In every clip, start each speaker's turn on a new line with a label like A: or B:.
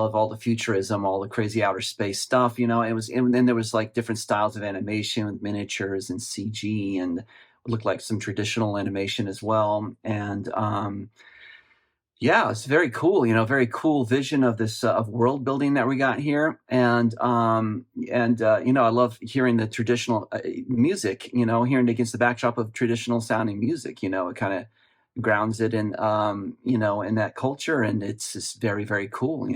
A: love all the futurism, all the crazy outer space stuff. And then there was like different styles of animation with miniatures and CG, and it looked like some traditional animation as well. And yeah, it's very cool. Very cool vision of this of world building that we got here, and I love hearing the traditional music. Hearing it against the backdrop of traditional sounding music. It kind of grounds it in in that culture, and it's just very very cool.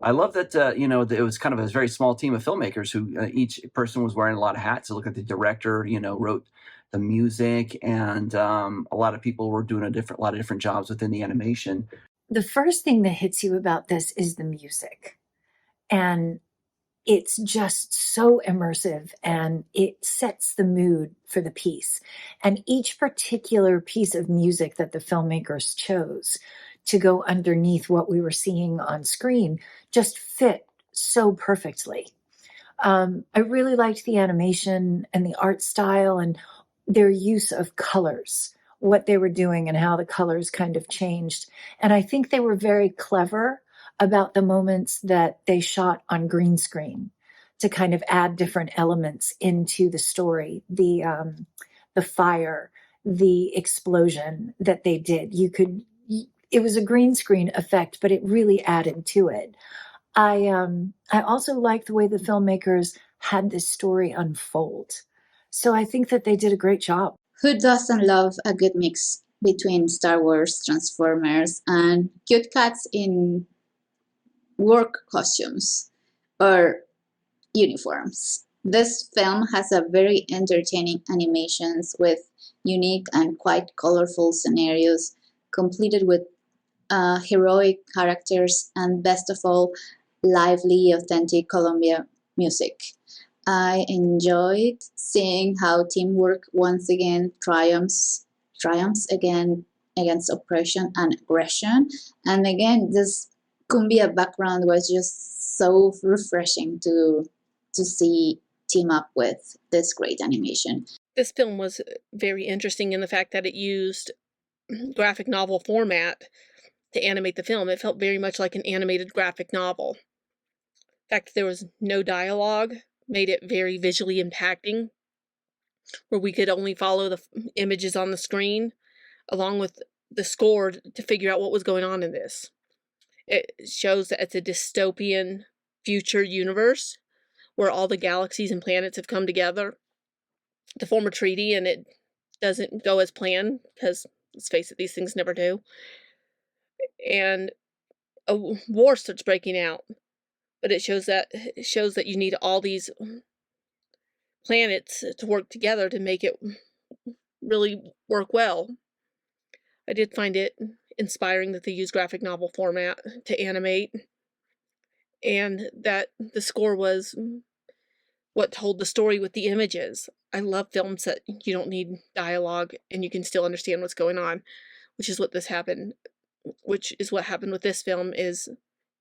A: I love that that it was kind of a very small team of filmmakers who each person was wearing a lot of hats. So look at the director, wrote the music, and a lot of people were doing a lot of different jobs within the animation.
B: The first thing that hits you about this is the music. And it's just so immersive and it sets the mood for the piece. And each particular piece of music that the filmmakers chose to go underneath what we were seeing on screen just fit so perfectly. I really liked the animation and the art style and their use of colors, what they were doing and how the colors kind of changed. And I think they were very clever about the moments that they shot on green screen to kind of add different elements into the story. The fire, the explosion that they did. It was a green screen effect, but it really added to it. I also like the way the filmmakers had this story unfold. So I think that they did a great job.
C: Who doesn't love a good mix between Star Wars, Transformers, and cute cats in work costumes or uniforms? This film has a very entertaining animations with unique and quite colorful scenarios, completed with heroic characters, and best of all, lively, authentic Colombia music. I enjoyed seeing how teamwork once again triumphs again against oppression and aggression. And again, this cumbia background was just so refreshing to see team up with this great animation.
D: This film was very interesting in the fact that it used graphic novel format to animate the film. It felt very much like an animated graphic novel. The fact that there was no dialogue made it very visually impacting, where we could only follow the images on the screen along with the score to figure out what was going on in this. It shows that it's a dystopian future universe where all the galaxies and planets have come together to form a treaty, and it doesn't go as planned because, let's face it, these things never do. And a war starts breaking out, but it shows that you need all these planets to work together to make it really work well. I did find it inspiring that they use graphic novel format to animate, and that the score was what told the story with the images. I love films that you don't need dialogue and you can still understand what's going on, which is what happened with this film. Is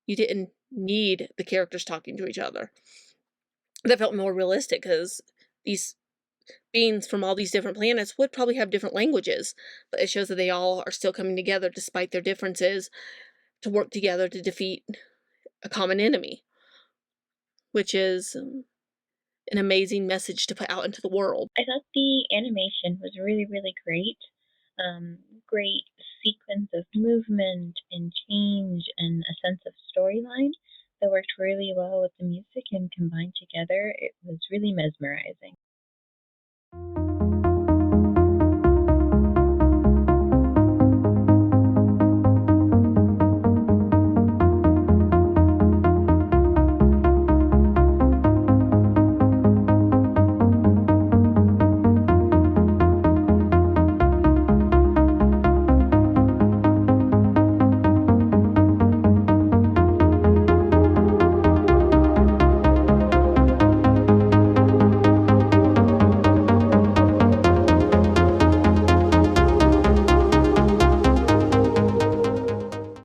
D: you didn't need the characters talking to each other. That felt more realistic because these beings from all these different planets would probably have different languages, but it shows that they all are still coming together despite their differences to work together to defeat a common enemy, which is an amazing message to put out into the world.
E: I thought the animation was really, really great. Great sequence of movement and change and a sense of storyline that worked really well with the music, and combined together, it was really mesmerizing.